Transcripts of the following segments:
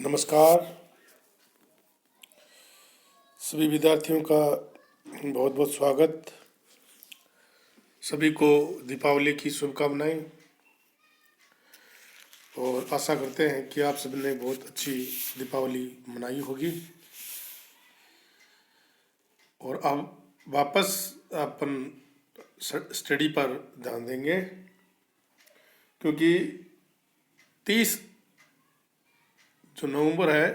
नमस्कार। सभी विद्यार्थियों का बहुत बहुत स्वागत। सभी को दीपावली की शुभकामनाएं और आशा करते हैं कि आप सबने बहुत अच्छी दीपावली मनाई होगी। और अब वापस अपन स्टडी पर ध्यान देंगे, क्योंकि 30 जो नवंबर है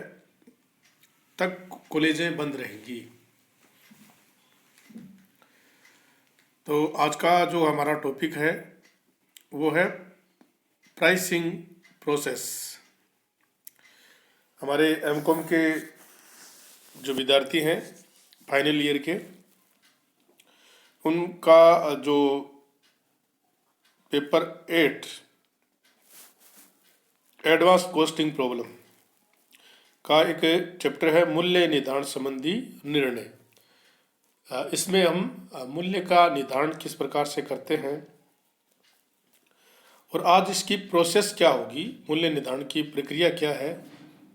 तक कॉलेजें बंद रहेंगी। तो आज का जो हमारा टॉपिक है वो है प्राइसिंग प्रोसेस। हमारे एमकॉम के जो विद्यार्थी हैं फाइनल ईयर के, उनका जो पेपर 8 एडवांस कॉस्टिंग प्रॉब्लम का एक चैप्टर है मूल्य निर्धारण संबंधी निर्णय। इसमें हम मूल्य का निर्धारण किस प्रकार से करते हैं और आज इसकी प्रोसेस क्या होगी, मूल्य निर्धारण की प्रक्रिया क्या है,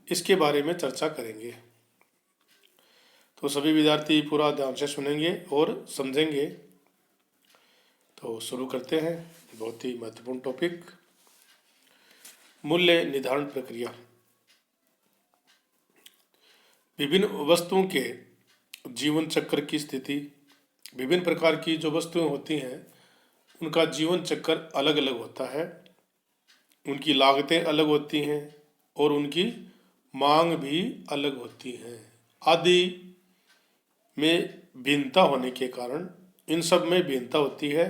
इसके बारे में चर्चा करेंगे। तो सभी विद्यार्थी पूरा ध्यान से सुनेंगे और समझेंगे। तो शुरू करते हैं। बहुत ही महत्वपूर्ण टॉपिक, मूल्य निर्धारण प्रक्रिया। विभिन्न वस्तुओं के जीवन चक्र की स्थिति, विभिन्न प्रकार की जो वस्तुएं होती हैं उनका जीवन चक्र अलग अलग होता है, उनकी लागतें अलग होती हैं और उनकी मांग भी अलग होती हैं आदि में भिन्नता होने के कारण, इन सब में भिन्नता होती है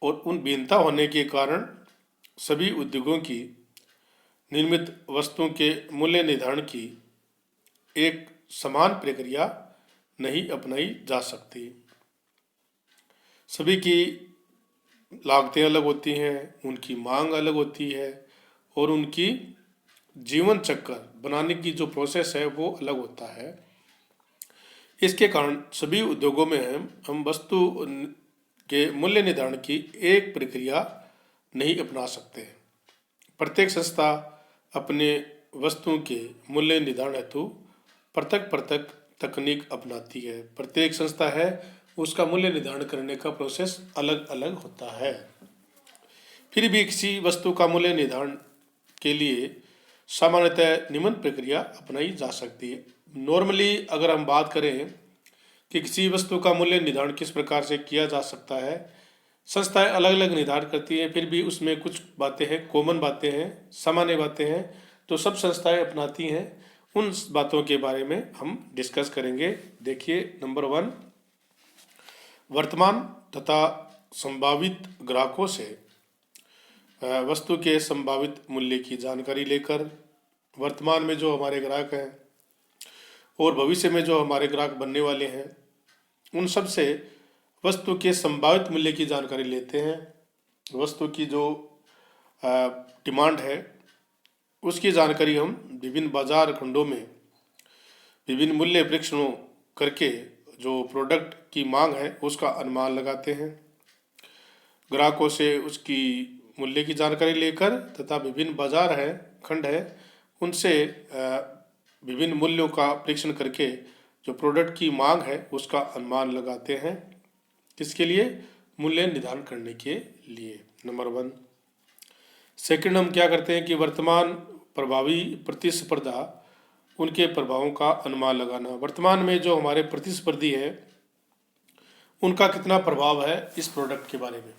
और उन भिन्नता होने के कारण सभी उद्योगों की निर्मित वस्तुओं के मूल्य निर्धारण की एक समान प्रक्रिया नहीं अपनाई जा सकती। सभी की लागतें अलग होती हैं, उनकी मांग अलग होती है और उनकी जीवन चक्र बनाने की जो प्रोसेस है वो अलग होता है। इसके कारण सभी उद्योगों में हम वस्तु के मूल्य निर्धारण की एक प्रक्रिया नहीं अपना सकते। प्रत्येक संस्था अपने वस्तुओं के मूल्य निर्धारण हेतु पृथक पृथक तकनीक अपनाती है। प्रत्येक संस्था है उसका मूल्य निर्धारण करने का प्रोसेस अलग अलग होता है। फिर भी किसी वस्तु का मूल्य निर्धारण के लिए सामान्यतः निम्न प्रक्रिया अपनाई जा सकती है। नॉर्मली अगर हम बात करें कि किसी वस्तु का मूल्य निर्धारण किस प्रकार से किया जा सकता है, संस्थाएं अलग अलग निर्धारण करती हैं, फिर भी उसमें कुछ बातें हैं, कॉमन बातें हैं, सामान्य बातें हैं तो सब संस्थाएं अपनाती हैं। उन बातों के बारे में हम डिस्कस करेंगे। देखिए, नंबर 1, वर्तमान तथा संभावित ग्राहकों से वस्तु के संभावित मूल्य की जानकारी लेकर वर्तमान में जो हमारे ग्राहक हैं और भविष्य में जो हमारे ग्राहक बनने वाले हैं उन सब से वस्तु के संभावित मूल्य की जानकारी लेते हैं। वस्तु की जो डिमांड है उसकी जानकारी हम विभिन्न बाजार खंडों में विभिन्न मूल्य परीक्षणों करके जो प्रोडक्ट की मांग है उसका अनुमान लगाते हैं। ग्राहकों से उसकी मूल्य की जानकारी लेकर तथा विभिन्न बाजार है, खंड है, उनसे विभिन्न मूल्यों का परीक्षण करके जो प्रोडक्ट की मांग है उसका अनुमान लगाते हैं। किसके लिए? मूल्य निर्धारण करने के लिए। नंबर 1। सेकंड, हम क्या करते हैं कि वर्तमान प्रभावी प्रतिस्पर्धा, उनके प्रभावों का अनुमान लगाना। वर्तमान में जो हमारे प्रतिस्पर्धी है उनका कितना प्रभाव है इस प्रोडक्ट के बारे में।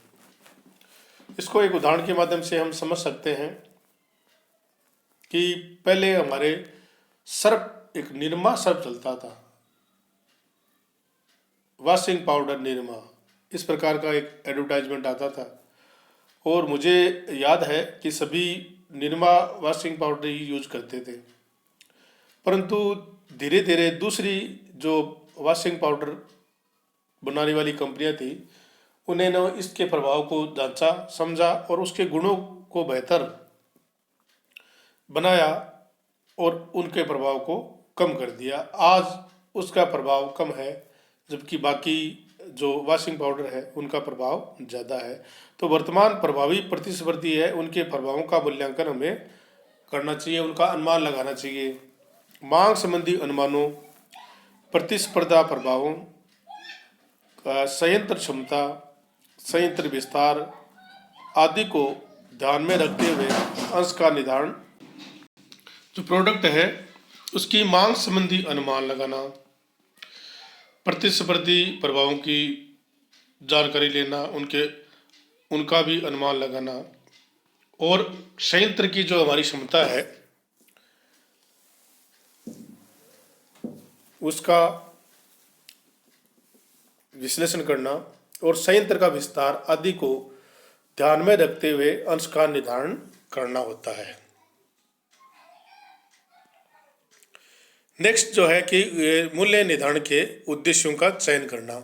इसको एक उदाहरण के माध्यम से हम समझ सकते हैं कि पहले हमारे सर्फ, एक निरमा सर्फ चलता था, वॉशिंग पाउडर निरमा, इस प्रकार का एक एडवर्टाइजमेंट आता था और मुझे याद है कि सभी निरमा वॉशिंग पाउडर ही यूज करते थे। परंतु धीरे धीरे दूसरी जो वॉशिंग पाउडर बनाने वाली कंपनियां थी उन्होंने इसके प्रभाव को जांचा, समझा और उसके गुणों को बेहतर बनाया और उनके प्रभाव को कम कर दिया। आज उसका प्रभाव कम है जबकि बाकी जो वॉशिंग पाउडर है उनका प्रभाव ज़्यादा है। तो वर्तमान प्रभावी प्रतिस्पर्धी है उनके प्रभावों का मूल्यांकन हमें करना चाहिए, उनका अनुमान लगाना चाहिए। मांग संबंधी अनुमानों, प्रतिस्पर्धा प्रभावों, संयंत्र क्षमता, संयंत्र विस्तार आदि को ध्यान में रखते हुए अंश का निर्धारण, जो प्रोडक्ट है उसकी मांग संबंधी अनुमान लगाना, प्रतिस्पर्धी प्रभावों की जानकारी लेना, उनका भी अनुमान लगाना, और संयंत्र की जो हमारी क्षमता है उसका विश्लेषण करना, और संयंत्र का विस्तार आदि को ध्यान में रखते हुए अंश का निर्धारण करना होता है। नेक्स्ट जो है कि मूल्य निर्धारण के उद्देश्यों का चयन करना।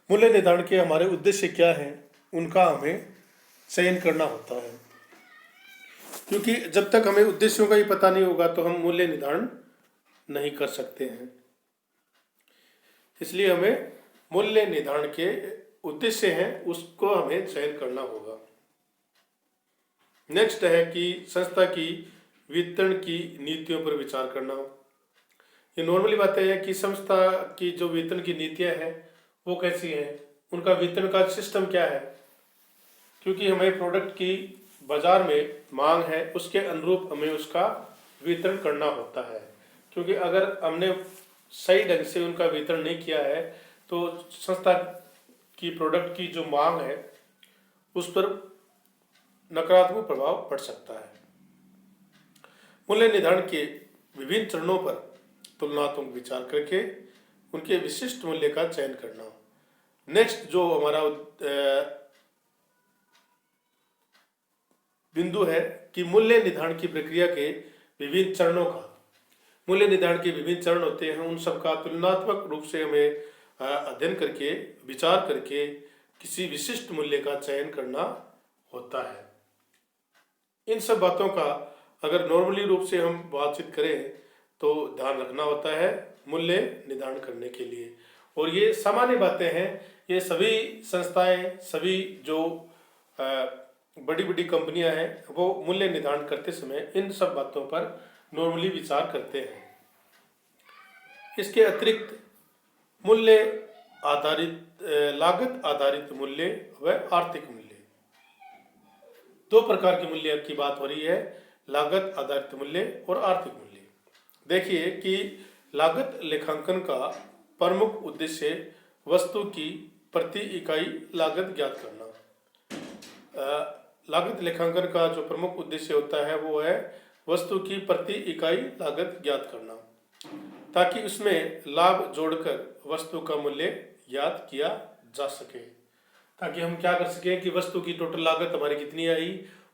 मूल्य निर्धारण के हमारे उद्देश्य क्या हैं, उनका हमें चयन करना होता है, क्योंकि जब तक हमें उद्देश्यों का ही पता नहीं होगा तो हम मूल्य निर्धारण नहीं कर सकते हैं। इसलिए हमें मूल्य निर्धारण के उद्देश्य हैं उसको हमें चयन करना होगा। नेक्स्ट है कि संस्था की वितरण की नीतियों पर विचार करना। ये नॉर्मली बात है कि संस्था की जो वितरण की नीतियां हैं वो कैसी हैं, उनका वितरण का सिस्टम क्या है, क्योंकि हमें प्रोडक्ट की बाजार में मांग है उसके अनुरूप हमें उसका वितरण करना होता है। क्योंकि अगर हमने सही ढंग से उनका वितरण नहीं किया है तो संस्था की प्रोडक्ट की जो मांग है उस पर नकारात्मक प्रभाव पड़ सकता है। मूल्य निर्धारण के विभिन्न चरणों पर तुलनात्मक विचार करके उनके विशिष्ट मूल्य का चयन करना। नेक्स्ट जो हमारा बिंदु है कि मूल्य निर्धारण की प्रक्रिया के विभिन्न चरणों का, मूल्य निर्धारण के विभिन्न चरण होते हैं, उन सबका तुलनात्मक रूप से हमें अध्ययन करके विचार करके किसी विशिष्ट मूल्य का चयन करना होता है। इन सब बातों का अगर नॉर्मली रूप से हम बातचीत करें तो ध्यान रखना होता है मूल्य निर्धारण करने के लिए। और ये सामान्य बातें हैं, ये सभी संस्थाएं, सभी जो बड़ी बड़ी कंपनियां हैं वो मूल्य निर्धारण करते समय इन सब बातों पर नॉर्मली विचार करते हैं। इसके अतिरिक्त मूल्य आधारित, लागत आधारित मूल्य व आर्थिक मूल्य, दो प्रकार के मूल्य की बात हो रही है, लागत आधारित मूल्य और आर्थिक मूल्य। देखिए कि लागत लेखांकन का प्रमुख उद्देश्य वस्तु की प्रति इकाई लागत ज्ञात करना। लागत लेखांकन का जो प्रमुख उद्देश्य होता है वो है वस्तु की प्रति इकाई लागत ज्ञात करना, ताकि उसमें लाभ जोड़कर वस्तु का मूल्य ज्ञात किया जा सके। ताकि हम क्या कर सकें कि वस्तु की टोटल लागत हमारी कितनी आई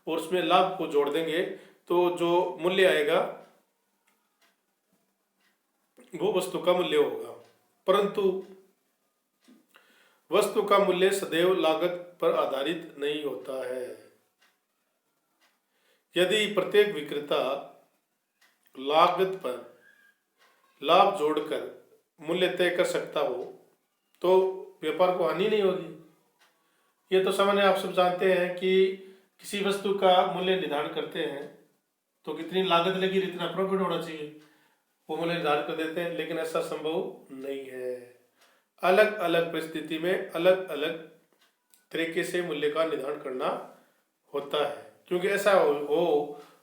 और उसमें लाभ को जोड़ देंगे तो जो मूल्य आएगा वो वस्तु का मूल्य होगा। परंतु वस्तु का मूल्य सदैव लागत पर आधारित नहीं होता है। यदि प्रत्येक विक्रेता लागत पर लाभ जोड़कर मूल्य तय कर सकता हो तो व्यापार को हानि नहीं होगी। ये तो सामान्य आप सब जानते हैं कि किसी वस्तु का मूल्य निर्धारण करते हैं तो कितनी लागत लगी इतना प्रॉफिट होना चाहिए, वो मूल्य निर्धारित कर देते हैं, लेकिन ऐसा संभव नहीं है। अलग अलग परिस्थिति में अलग अलग तरीके से मूल्य का निर्धारण करना होता है, क्योंकि ऐसा हो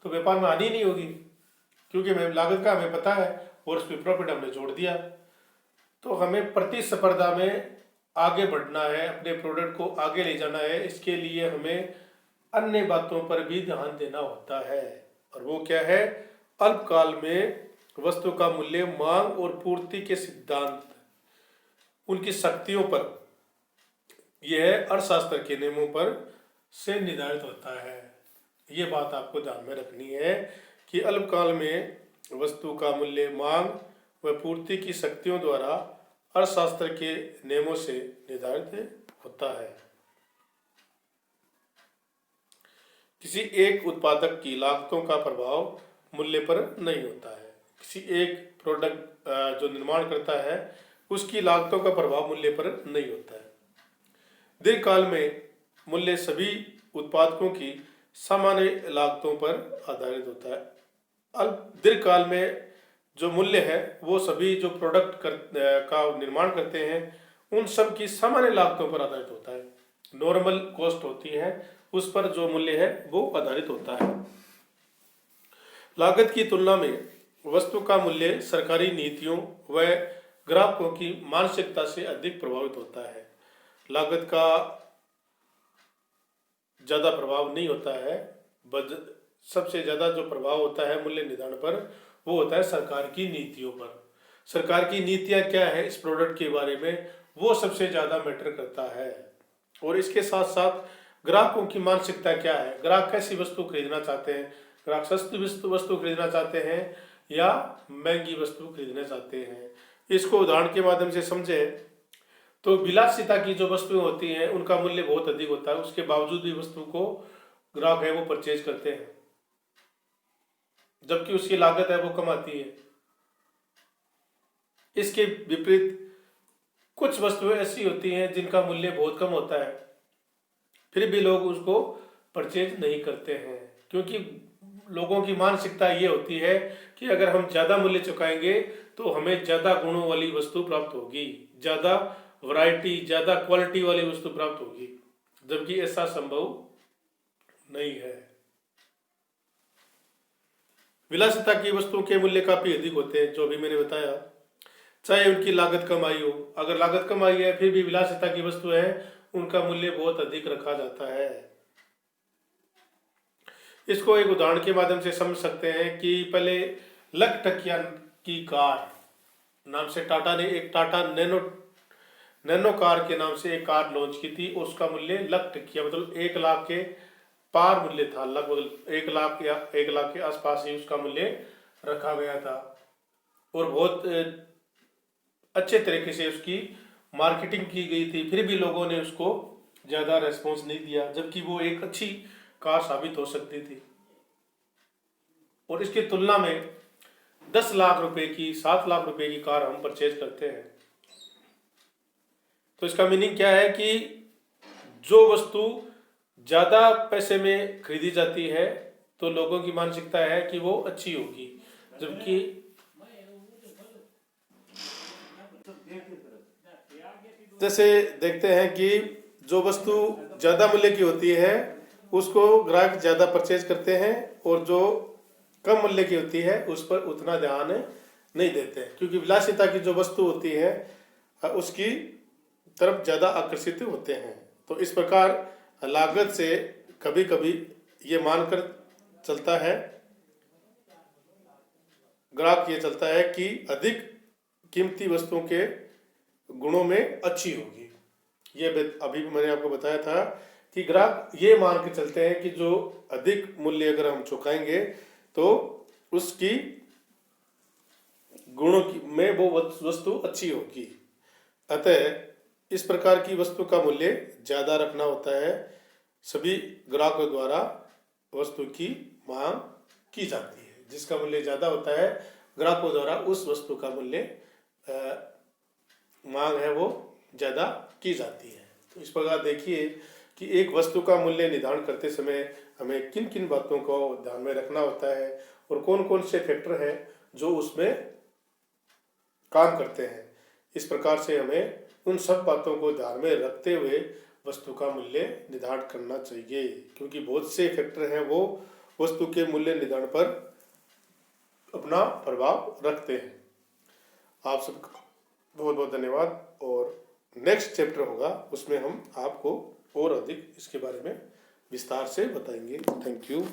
तो व्यापार में हानि नहीं होगी, क्योंकि हमें लागत का हमें पता है और उसमें प्रॉफिट हमने जोड़ दिया। तो हमें प्रतिस्पर्धा में आगे बढ़ना है, अपने प्रोडक्ट को आगे ले जाना है, इसके लिए हमें अन्य बातों पर भी ध्यान देना होता है। और वो क्या है, अल्पकाल में वस्तु का मूल्य मांग और पूर्ति के सिद्धांत, उनकी शक्तियों पर, यह अर्थशास्त्र के नियमों पर से निर्धारित होता है। ये बात आपको ध्यान में रखनी है कि अल्पकाल में वस्तु का मूल्य मांग व पूर्ति की शक्तियों द्वारा अर्थशास्त्र के नियमों से निर्धारित होता है। किसी एक उत्पादक की लागतों का प्रभाव मूल्य पर नहीं होता है। किसी एक प्रोडक्ट जो निर्माण करता है उसकी लागतों का प्रभाव मूल्य पर नहीं होता है। दीर्घकाल में मूल्य सभी उत्पादकों की सामान्य लागतों पर आधारित होता है। अल्प दीर्घकाल में जो मूल्य है वो सभी जो प्रोडक्ट का निर्माण करते हैं उन सब की सामान्य लागतों पर आधारित होता है। नॉर्मल कॉस्ट होती है उस पर जो मूल्य है वो आधारित होता है। लागत की तुलना में वस्तु का मूल्य सरकारी नीतियों व ग्राहकों की मानसिकता से अधिक प्रभावित होता है। लागत का ज़्यादा प्रभाव नहीं होता है। सबसे ज़्यादा जो प्रभाव होता है मूल्य निर्धारण पर वो होता है सरकार की नीतियों पर। सरकार की नीतियाँ क्या है इस प्रोडक्ट के बारे में वो सबसे ज़्यादा मैटर करता है। और इसके साथ साथ ग्राहकों की मानसिकता क्या है, ग्राहक कैसी वस्तु खरीदना चाहते हैं, ग्राहक सस्ती वस्तु खरीदना चाहते हैं या महंगी वस्तु खरीदना चाहते हैं। इसको उदाहरण के माध्यम से समझे तो विलासिता की जो वस्तुएं होती हैं उनका मूल्य बहुत अधिक होता है, उसके बावजूद भी वस्तु को ग्राहक है वो परचेज करते हैं, जबकि उसकी लागत है वो कम आती है। इसके विपरीत कुछ वस्तुएं ऐसी होती हैं जिनका मूल्य बहुत कम होता है, फिर भी लोग उसको परचेज नहीं करते हैं, क्योंकि लोगों की मानसिकता ये होती है कि अगर हम ज़्यादा मूल्य चुकाएंगे तो हमें ज़्यादा गुणों वाली वस्तु प्राप्त होगी, ज़्यादा वैरायटी, ज़्यादा क्वालिटी वाली वस्तु प्राप्त होगी, जबकि ऐसा संभव नहीं है। विलासिता की वस्तुओं के मूल्य काफ़ी अधिक होते हैं, जो अभी मैंने बताया, चाहे उनकी लागत कम आई हो। अगर लागत कम आई है फिर भी विलासिता की वस्तु है उनका मूल्य बहुत अधिक रखा जाता है। इसको एक उदाहरण के माध्यम से समझ सकते हैं कि पहले लख टकिया की कार नाम से टाटा ने एक टाटा नैनो कार के नाम से एक कार लॉन्च की थी। उसका मूल्य लख टकिया मतलब 1 लाख के पार मूल्य था, लगभग 1 लाख या 1 लाख के आसपास ही उसका मूल्य रखा गया था और बहुत अच्छे तरीके से उसकी मार्केटिंग की गई थी, फिर भी लोगों ने उसको ज़्यादा रेस्पॉन्स नहीं दिया, जबकि वो एक अच्छी कार साबित हो सकती थी। और इसकी तुलना में 10 लाख रुपए की, 7 लाख रुपए की कार हम परचेज करते हैं। तो इसका मीनिंग क्या है कि जो वस्तु ज़्यादा पैसे में खरीदी जाती है तो लोगों की मानसिकता है कि वो अच्छी होगी, जबकि जैसे देखते हैं कि जो वस्तु ज़्यादा मूल्य की होती है उसको ग्राहक ज़्यादा परचेज करते हैं और जो कम मूल्य की होती है उस पर उतना ध्यान नहीं देते, क्योंकि विलासिता की जो वस्तु होती है उसकी तरफ ज़्यादा आकर्षित होते हैं। तो इस प्रकार लागत से कभी कभी ये मानकर चलता है ग्राहक, ये चलता है कि अधिक कीमती वस्तुओं के गुणों में अच्छी होगी। ये अभी भी मैंने आपको बताया था कि ग्राहक ये मान के चलते हैं कि जो अधिक मूल्य अगर हम चुकाएंगे तो उसकी गुणों की में वो वस्तु अच्छी होगी। अतः इस प्रकार की वस्तु का मूल्य ज़्यादा रखना होता है। सभी ग्राहकों द्वारा वस्तु की मांग की जाती है, जिसका मूल्य ज़्यादा होता है ग्राहकों द्वारा उस वस्तु का मूल्य मांग है वो ज़्यादा की जाती है। तो इस प्रकार देखिए कि एक वस्तु का मूल्य निर्धारण करते समय हमें किन किन बातों को ध्यान में रखना होता है और कौन कौन से फैक्टर हैं जो उसमें काम करते हैं। इस प्रकार से हमें उन सब बातों को ध्यान में रखते हुए वस्तु का मूल्य निर्धारण करना चाहिए, क्योंकि बहुत से फैक्टर हैं वो वस्तु के मूल्य निर्धारण पर अपना प्रभाव रखते हैं। आप सबका बहुत बहुत धन्यवाद। और नेक्स्ट चैप्टर होगा उसमें हम आपको और अधिक इसके बारे में विस्तार से बताएंगे। Thank you.